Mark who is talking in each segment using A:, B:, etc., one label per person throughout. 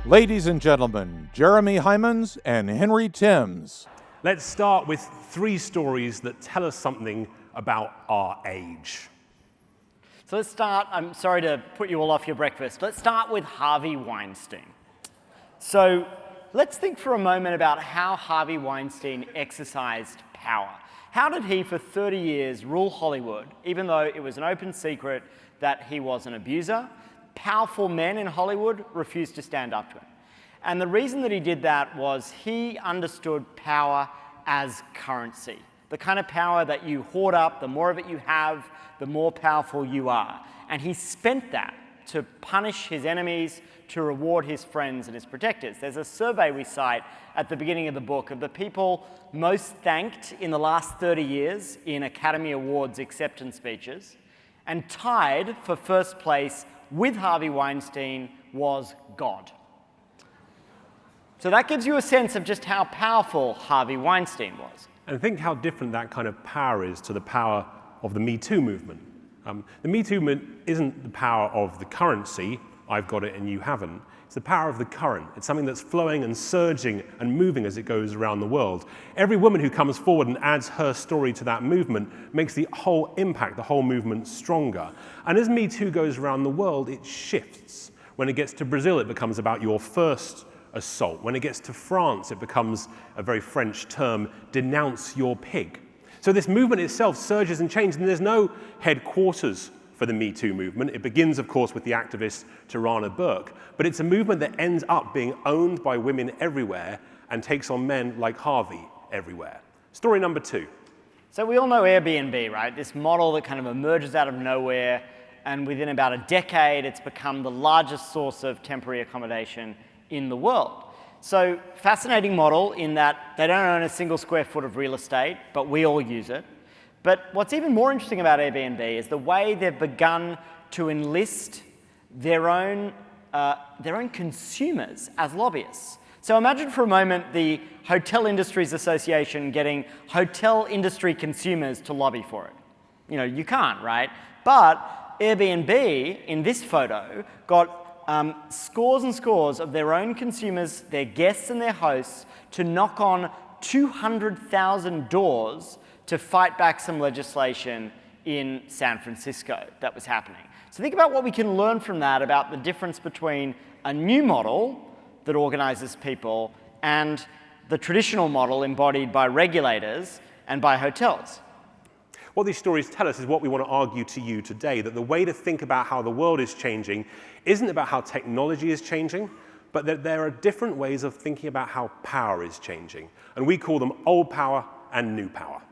A: Ladies and gentlemen, Jeremy Heimans and Henry Timms.
B: Let's start with 3 stories that tell us something about our age.
C: So let's start, I'm sorry to put you all off your breakfast. Let's start with Harvey Weinstein. So let's think for a moment about how Harvey Weinstein exercised power. How did he, for 30 years, rule Hollywood, even though it was an open secret that he was an abuser? Powerful men in Hollywood refused to stand up to him. And the reason that he did that was he understood power as currency. The kind of power that you hoard up, the more of it you have, the more powerful you are. And he spent that to punish his enemies, to reward his friends and his protectors. There's a survey we cite at the beginning of the book of the people most thanked in the last 30 years in Academy Awards acceptance speeches. And tied for first place with Harvey Weinstein was God. So that gives you a sense of just how powerful Harvey Weinstein was.
B: And think how different that kind of power is to the power of the Me Too movement. The Me Too movement isn't the power of the currency, I've got it and you haven't. It's the power of the current. It's something that's flowing and surging and moving as it goes around the world. Every woman who comes forward and adds her story to that movement makes the whole impact, the whole movement stronger. And as Me Too goes around the world, it shifts. When it gets to Brazil, it becomes about your first assault. When it gets to France, it becomes a very French term, denounce your pig. So this movement itself surges and changes, and there's no headquarters for the Me Too movement. It begins, of course, with the activist Tarana Burke, but it's a movement that ends up being owned by women everywhere and takes on men like Harvey everywhere. Story number 2.
C: So we all know Airbnb, right? This model that kind of emerges out of nowhere, and within about a decade, it's become the largest source of temporary accommodation in the world. So fascinating model in that they don't own a single square foot of real estate, but we all use it. But what's even more interesting about Airbnb is the way they've begun to enlist their own consumers as lobbyists. So imagine for a moment the Hotel Industries Association getting hotel industry consumers to lobby for it. You know, you can't, right? But Airbnb, in this photo, got scores and scores of their own consumers, their guests and their hosts, to knock on 200,000 doors to fight back some legislation in San Francisco that was happening. So think about what we can learn from that about the difference between a new model that organizes people and the traditional model embodied by regulators and by hotels.
B: What these stories tell us is what we want to argue to you today, that the way to think about how the world is changing isn't about how technology is changing, but that there are different ways of thinking about how power is changing. And we call them old power and new power.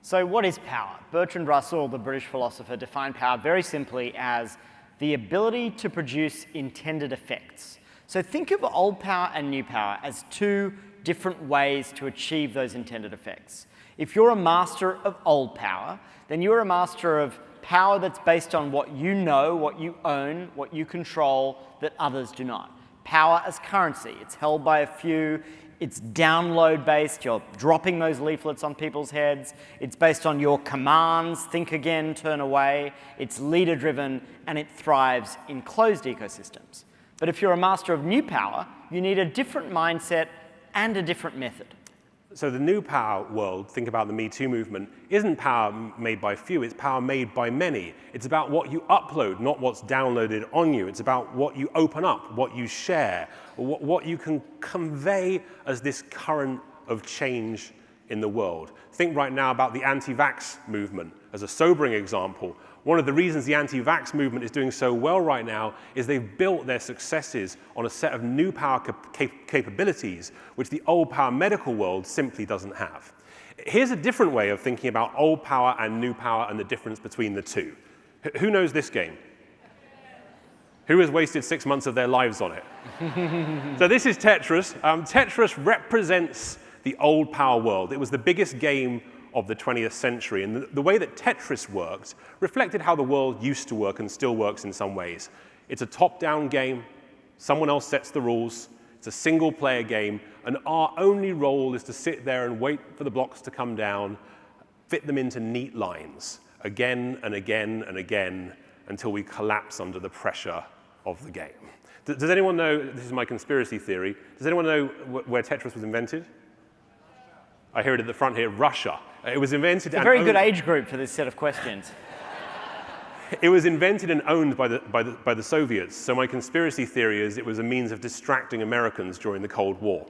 C: So what is power? Bertrand Russell, the British philosopher, defined power very simply as the ability to produce intended effects. So think of old power and new power as 2 different ways to achieve those intended effects. If you're a master of old power, then you're a master of power that's based on what you know, what you own, what you control that others do not. Power as currency. It's held by a few. It's download-based. You're dropping those leaflets on people's heads. It's based on your commands, think again, turn away. It's leader-driven, and it thrives in closed ecosystems. But if you're a master of new power, you need a different mindset and a different method.
B: So the new power world, think about the Me Too movement, isn't power made by few, it's power made by many. It's about what you upload, not what's downloaded on you. It's about what you open up, what you share, what you can convey as this current of change in the world. Think right now about the anti-vax movement as a sobering example. One of the reasons the anti-vax movement is doing so well right now is they've built their successes on a set of new power capabilities, which the old power medical world simply doesn't have. Here's a different way of thinking about old power and new power and the difference between the 2. Who knows this game? Who has wasted 6 months of their lives on it? So this is Tetris. Tetris represents the old power world. It was the biggest game of the 20th century. And the way that Tetris worked reflected how the world used to work and still works in some ways. It's a top-down game. Someone else sets the rules. It's a single-player game. And our only role is to sit there and wait for the blocks to come down, fit them into neat lines, again and again and again, until we collapse under the pressure of the game. Does anyone know, this is my conspiracy theory, does anyone know where Tetris was invented? I hear it at the front here, Russia. It was invented
C: It's a very good age group for this set of questions.
B: It was invented and owned by the Soviets, so my conspiracy theory is it was a means of distracting Americans during the Cold War.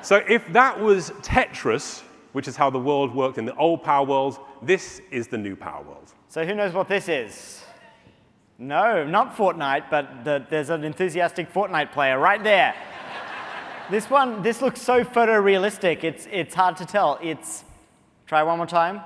B: So if that was Tetris, which is how the world worked in the old power world, this is the new power world.
C: So who knows what this is? No, not Fortnite, but there's an enthusiastic Fortnite player right there. This looks so photorealistic, it's hard to tell. Try one more time.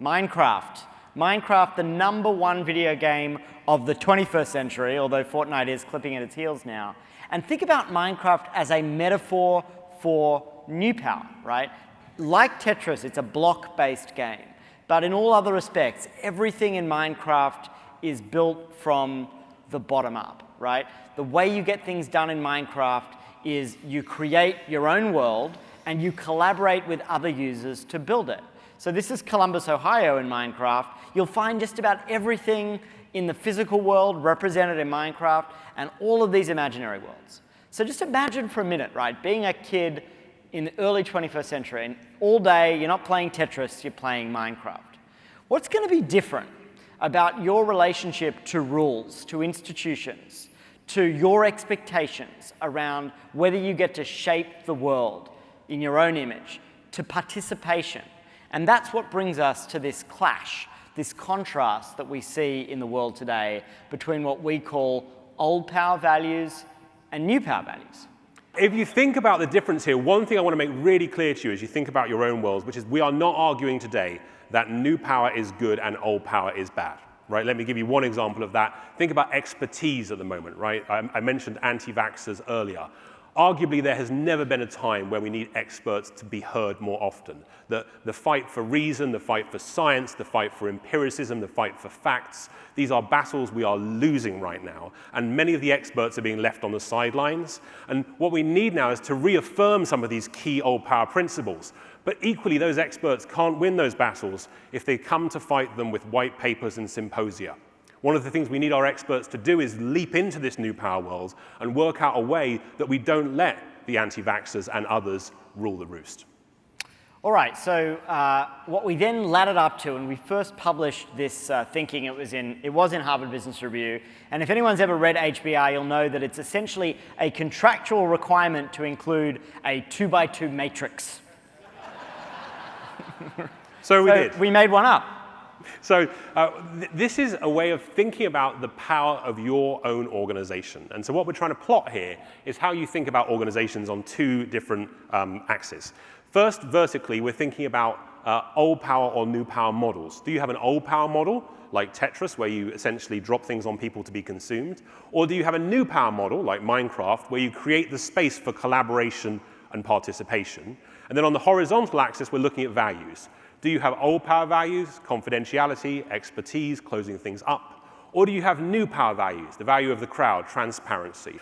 C: Minecraft. Minecraft, the #1 video game of the 21st century, although Fortnite is clipping at its heels now. And think about Minecraft as a metaphor for new power, right? Like Tetris, it's a block-based game. But in all other respects, everything in Minecraft is built from the bottom up, right? The way you get things done in Minecraft is you create your own world and you collaborate with other users to build it. So this is Columbus, Ohio in Minecraft. You'll find just about everything in the physical world represented in Minecraft and all of these imaginary worlds. So just imagine for a minute, right, being a kid in the early 21st century and all day you're not playing Tetris, you're playing Minecraft. What's going to be different about your relationship to rules, to institutions, to your expectations around whether you get to shape the world in your own image, to participation? And that's what brings us to this clash, this contrast that we see in the world today between what we call old power values and new power values.
B: If you think about the difference here, one thing I want to make really clear to you as you think about your own worlds, which is we are not arguing today that new power is good and old power is bad. Right? Let me give you one example of that. Think about expertise at the moment, right? I mentioned anti-vaxxers earlier. Arguably, there has never been a time where we need experts to be heard more often. The fight for reason, the fight for science, the fight for empiricism, the fight for facts, these are battles we are losing right now. And many of the experts are being left on the sidelines. And what we need now is to reaffirm some of these key old power principles. But equally, those experts can't win those battles if they come to fight them with white papers and symposia. One of the things we need our experts to do is leap into this new power world and work out a way that we don't let the anti-vaxxers and others rule the roost.
C: All right, so what we then ladded up to, and we first published this thinking, it was in Harvard Business Review, and if anyone's ever read HBR, you'll know that it's essentially a contractual requirement to include a 2x2 matrix.
B: So we did.
C: We made one up.
B: So this is a way of thinking about the power of your own organization. And so what we're trying to plot here is how you think about organizations on two different axes. First, vertically, we're thinking about old power or new power models. Do you have an old power model, like Tetris, where you essentially drop things on people to be consumed? Or do you have a new power model, like Minecraft, where you create the space for collaboration and participation? And then on the horizontal axis, we're looking at values. Do you have old power values, confidentiality, expertise, closing things up? Or do you have new power values, the value of the crowd, transparency?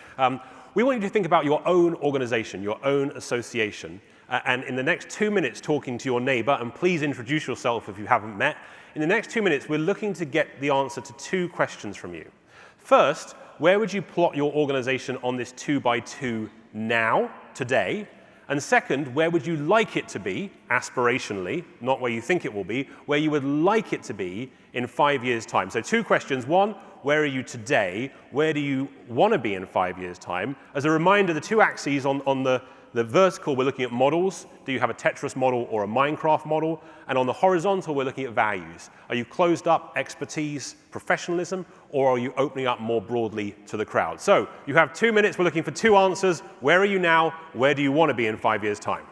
B: We want you to think about your own organization, your own association. And in the next 2 minutes, talking to your neighbor, and please introduce yourself if you haven't met. In the next 2 minutes, we're looking to get the answer to two questions from you. First, where would you plot your organization on this 2x2 now, today? And second, where would you like it to be, aspirationally, not where you think it will be, where you would like it to be in 5 years' time? So two questions. One, where are you today? Where do you want to be in 5 years' time? As a reminder, the two axes on the vertical, we're looking at models. Do you have a Tetris model or a Minecraft model? And on the horizontal, we're looking at values. Are you closed up, expertise, professionalism, or are you opening up more broadly to the crowd? So you have 2 minutes. We're looking for two answers. Where are you now? Where do you want to be in 5 years' time?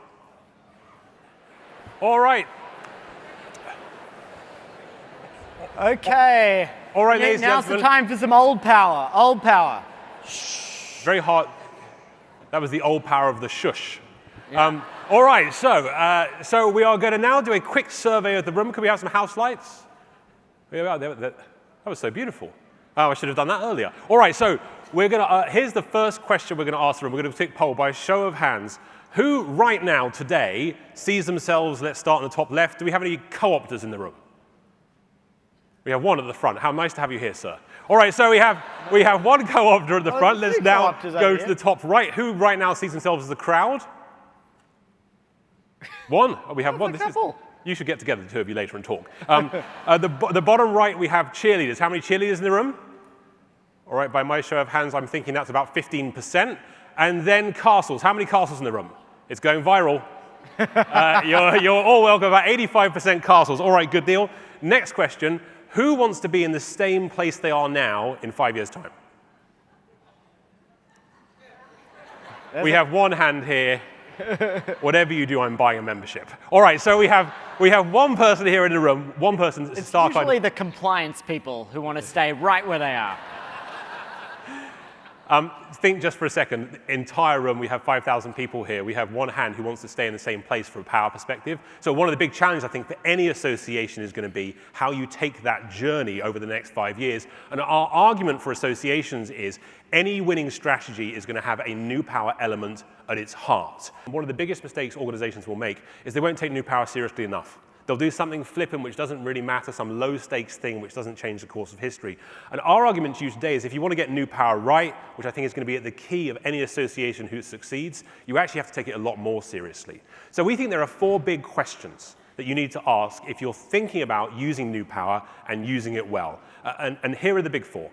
B: All right.
C: Okay.
B: All right, ladies and
C: now's
B: gentlemen.
C: the time for some old power. Old power.
B: Very hard. That was the old power of the shush. Yeah. All right, so we are going to now do a quick survey of the room. Can we have some house lights? That was so beautiful. Oh, I should have done that earlier. All right, so we're going to. Here's the first question we're going to ask the room. We're going to take a poll by a show of hands. Who right now, today, sees themselves, let's start on the top left. Do we have any co-opters in the room? We have one at the front. How nice to have you here, sir. All right, so we have one co-opter at the front. Let's now go to the top right. Who right now sees themselves as the crowd? One. Oh, we have one. You should get together, the two of you, later and talk. The bottom right, we have cheerleaders. How many cheerleaders in the room? All right, by my show of hands, I'm thinking that's about 15%. And then castles. How many castles in the room? It's going viral. You're all welcome. About 85% castles. All right, good deal. Next question. Who wants to be in the same place they are now in 5 years' time? We have one hand here. Whatever you do, I'm buying a membership. All right, so we have one person here in the room. One person.
C: It's usually the compliance people who want to stay right where they are.
B: Think just for a second, entire room, we have 5,000 people here. We have one hand who wants to stay in the same place from a power perspective. So one of the big challenges, I think, for any association is going to be how you take that journey over the next 5 years. And our argument for associations is any winning strategy is going to have a new power element at its heart. One of the biggest mistakes organizations will make is they won't take new power seriously enough. They'll do something flippant which doesn't really matter, some low-stakes thing which doesn't change the course of history. And our argument to you today is if you want to get new power right, which I think is going to be at the key of any association who succeeds, you actually have to take it a lot more seriously. So we think there are 4 big questions that you need to ask if you're thinking about using new power and using it well. And here are the big 4.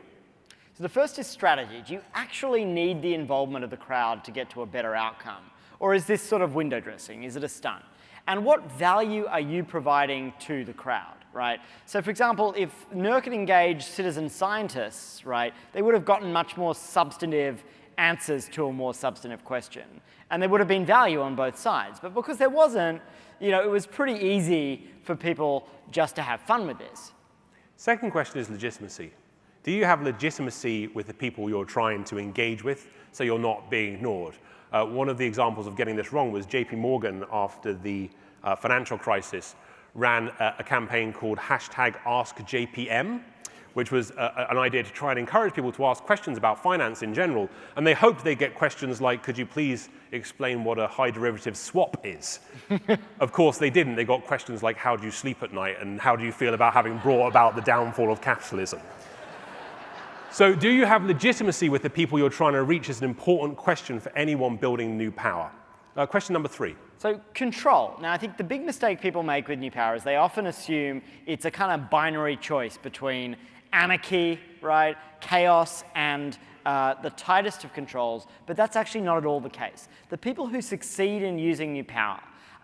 C: So the first is strategy. Do you actually need the involvement of the crowd to get to a better outcome? Or is this sort of window dressing? Is it a stunt? And what value are you providing to the crowd, right? So for example, if NERC had engaged citizen scientists, right, they would have gotten much more substantive answers to a more substantive question. And there would have been value on both sides. But because there wasn't, it was pretty easy for people just to have fun with this.
B: Second question is legitimacy. Do you have legitimacy with the people you're trying to engage with so you're not being ignored? One of the examples of getting this wrong was JP Morgan, after the financial crisis, ran a campaign called #AskJPM, which was an idea to try and encourage people to ask questions about finance in general. And they hoped they'd get questions like, could you please explain what a high derivative swap is? Of course, they didn't. They got questions like, how do you sleep at night? And how do you feel about having brought about the downfall of capitalism? So do you have legitimacy with the people you're trying to reach is an important question for anyone building new power. Question number 3.
C: So control. Now, I think the big mistake people make with new power is they often assume it's a kind of binary choice between anarchy, right, chaos, and the tightest of controls, but that's actually not at all the case. The people who succeed in using new power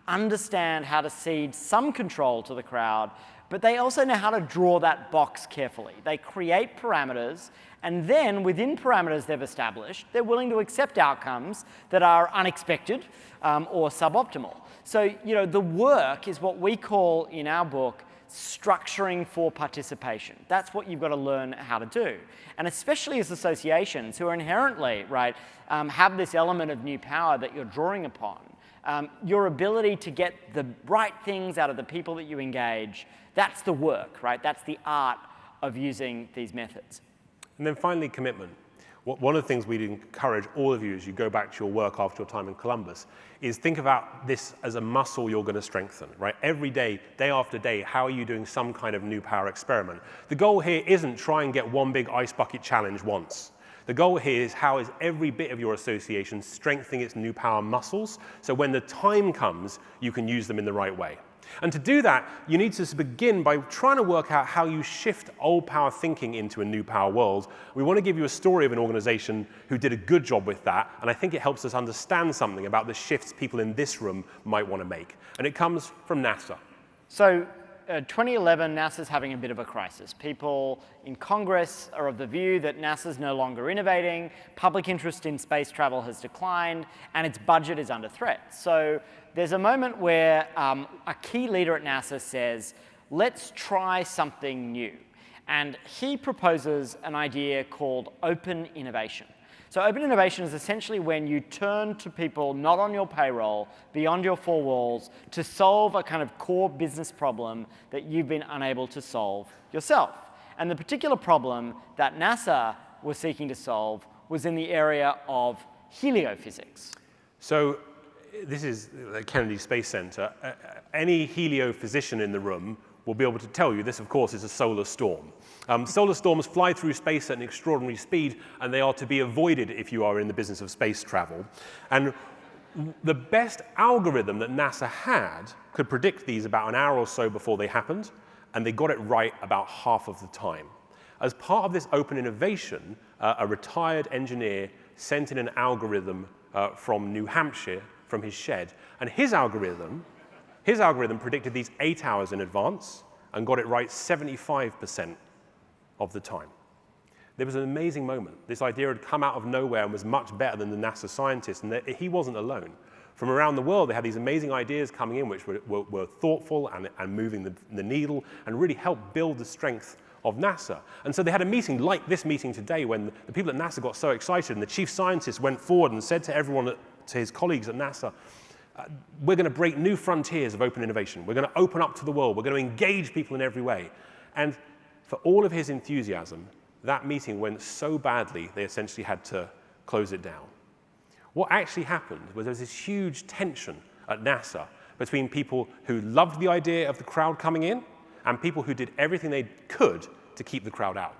C: understand how to cede some control to the crowd, but they also know how to draw that box carefully. They create parameters, and then within parameters they've established, they're willing to accept outcomes that are unexpected or suboptimal. So, the work is what we call in our book structuring for participation. That's what you've got to learn how to do. And especially as associations who are inherently, right, have this element of new power that you're drawing upon, your ability to get the right things out of the people that you engage, that's the work, right? That's the art of using these methods.
B: And then finally, commitment. One of the things we'd encourage all of you as you go back to your work after your time in Columbus is think about this as a muscle you're going to strengthen, right? Every day, day after day, how are you doing some kind of new power experiment? The goal here isn't try and get one big ice bucket challenge once. The goal here is how is every bit of your association strengthening its new power muscles so when the time comes, you can use them in the right way. And to do that, you need to begin by trying to work out how you shift old power thinking into a new power world. We want to give you a story of an organization who did a good job with that, and I think it helps us understand something about the shifts people in this room might want to make. And it comes from NASA.
C: So 2011, NASA's having a bit of a crisis. People in Congress are of the view that NASA's no longer innovating, public interest in space travel has declined, and its budget is under threat. So there's a moment where a key leader at NASA says, let's try something new. And he proposes an idea called open innovation. So open innovation is essentially when you turn to people not on your payroll, beyond your 4 walls, to solve a kind of core business problem that you've been unable to solve yourself. And the particular problem that NASA was seeking to solve was in the area of heliophysics.
B: So this is the Kennedy Space Center. Any heliophysician in the room will be able to tell you this, of course, is a solar storm. Solar storms fly through space at an extraordinary speed, and they are to be avoided if you are in the business of space travel. And the best algorithm that NASA had could predict these about an hour or so before they happened, and they got it right about half of the time. As part of this open innovation, a retired engineer sent in an algorithm from New Hampshire, from his shed, and his algorithm predicted these 8 hours in advance and got it right 75% of the time. There was an amazing moment. This idea had come out of nowhere and was much better than the NASA scientists, and he wasn't alone. From around the world, they had these amazing ideas coming in which were thoughtful and moving the needle and really helped build the strength of NASA. And so they had a meeting like this meeting today when the people at NASA got so excited and the chief scientist went forward and said to everyone, to his colleagues at NASA, we're going to break new frontiers of open innovation. We're going to open up to the world. We're going to engage people in every way. And for all of his enthusiasm, that meeting went so badly, they essentially had to close it down. What actually happened was there was this huge tension at NASA between people who loved the idea of the crowd coming in and people who did everything they could to keep the crowd out.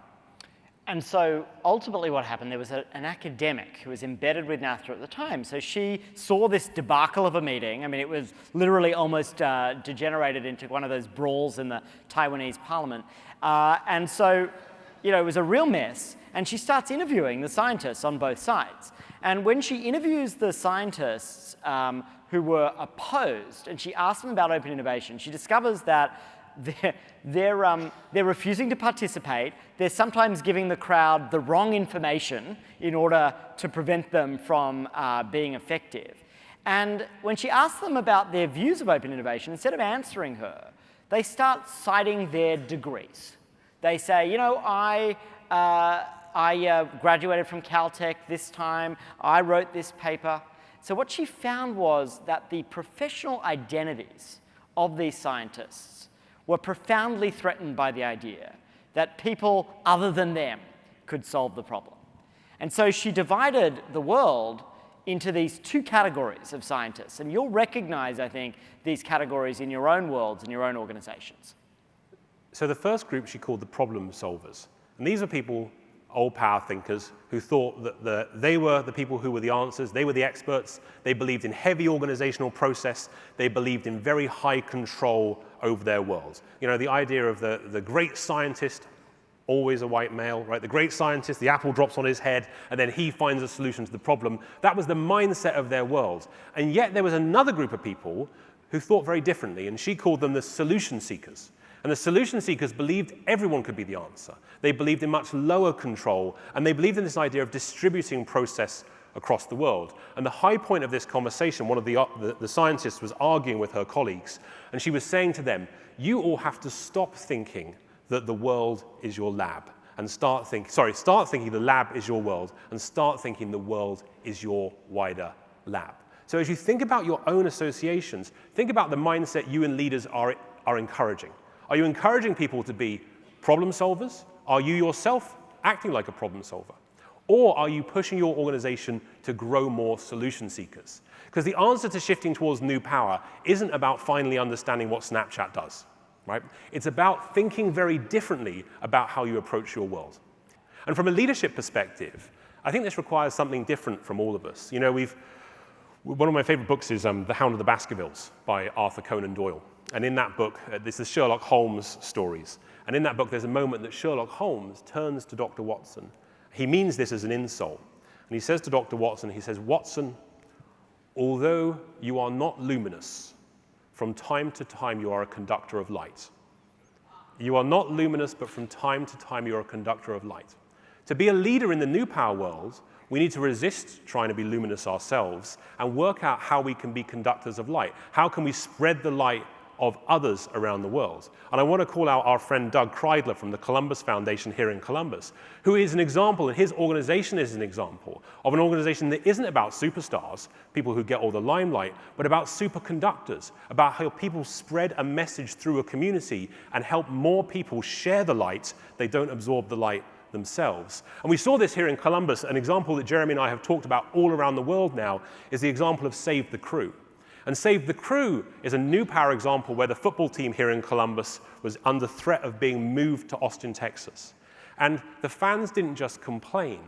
C: And so ultimately what happened, there was an academic who was embedded with NASA at the time. So she saw this debacle of a meeting. I mean, it was literally almost degenerated into one of those brawls in the Taiwanese parliament. And so, you know, it was a real mess. And she starts interviewing the scientists on both sides. And when she interviews the scientists who were opposed, and she asks them about open innovation, she discovers that they're refusing to participate. They're sometimes giving the crowd the wrong information in order to prevent them from being effective. And when she asks them about their views of open innovation, instead of answering her, they start citing their degrees. They say, you know, I graduated from Caltech this time. I wrote this paper. So what she found was that the professional identities of these scientists were profoundly threatened by the idea that people other than them could solve the problem. And so she divided the world into these two categories of scientists. And you'll recognize, I think, these categories in your own worlds and your own organizations.
B: So the first group she called the problem solvers. And these are people, old power thinkers, who thought that they were the people who were the answers, they were the experts, they believed in heavy organizational process, they believed in very high control over their world. You know, the idea of the great scientist, always a white male, right? The great scientist, the apple drops on his head, and then he finds a solution to the problem. That was the mindset of their world. And yet there was another group of people who thought very differently, and she called them the solution seekers. And the solution seekers believed everyone could be the answer. They believed in much lower control, and they believed in this idea of distributing process across the world. And the high point of this conversation, one of the scientists was arguing with her colleagues, and she was saying to them, you all have to stop thinking that the world is your lab, and start thinking the lab is your world, and start thinking the world is your wider lab. So as you think about your own associations, think about the mindset you and leaders are encouraging. Are you encouraging people to be problem solvers? Are you yourself acting like a problem solver? Or are you pushing your organization to grow more solution seekers? Because the answer to shifting towards new power isn't about finally understanding what Snapchat does, right? It's about thinking very differently about how you approach your world. And from a leadership perspective, I think this requires something different from all of us. You know, one of my favorite books is The Hound of the Baskervilles by Arthur Conan Doyle. And in that book, this is Sherlock Holmes stories. And in that book, there's a moment that Sherlock Holmes turns to Dr. Watson. He means this as an insult. And he says to Dr. Watson, he says, Watson, although you are not luminous, from time to time you are a conductor of light. You are not luminous, but from time to time you are a conductor of light. To be a leader in the new power world, we need to resist trying to be luminous ourselves and work out how we can be conductors of light. How can we spread the light of others around the world? And I want to call out our friend Doug Kreidler from the Columbus Foundation here in Columbus, who is an example, and his organization is an example of an organization that isn't about superstars, people who get all the limelight, but about superconductors, about how people spread a message through a community and help more people share the light. They don't absorb the light themselves. And we saw this here in Columbus. An example that Jeremy and I have talked about all around the world now is the example of Save the Crew. And Save the Crew is a new power example where the football team here in Columbus was under threat of being moved to Austin, Texas. And the fans didn't just complain.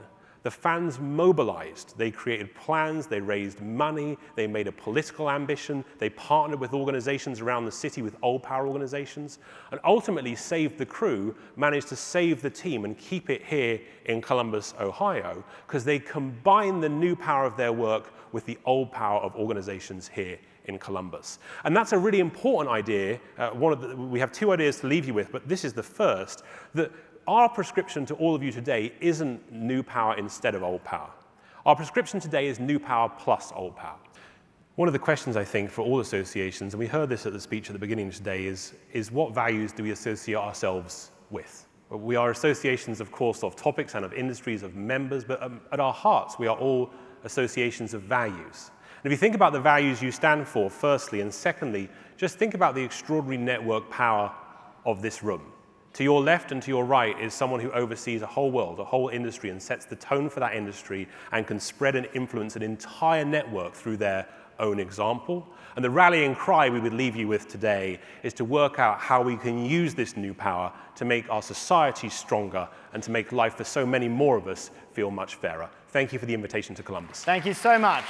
B: The fans mobilized. They created plans, they raised money, they made a political ambition, they partnered with organizations around the city, with old power organizations, and ultimately Save the Crew managed to save the team and keep it here in Columbus, Ohio, because they combined the new power of their work with the old power of organizations here in Columbus. And that's a really important idea. We have two ideas to leave you with, but this is the first, that our prescription to all of you today isn't new power instead of old power. Our prescription today is new power plus old power. One of the questions, I think, for all associations, and we heard this at the speech at the beginning today, is what values do we associate ourselves with? We are associations, of course, of topics and of industries, of members, but at our hearts, we are all associations of values. And if you think about the values you stand for, firstly, and secondly, just think about the extraordinary network power of this room. To your left and to your right is someone who oversees a whole world, a whole industry, and sets the tone for that industry and can spread and influence an entire network through their own example. And the rallying cry we would leave you with today is to work out how we can use this new power to make our society stronger and to make life for so many more of us feel much fairer. Thank you for the invitation to Columbus.
C: Thank you so much.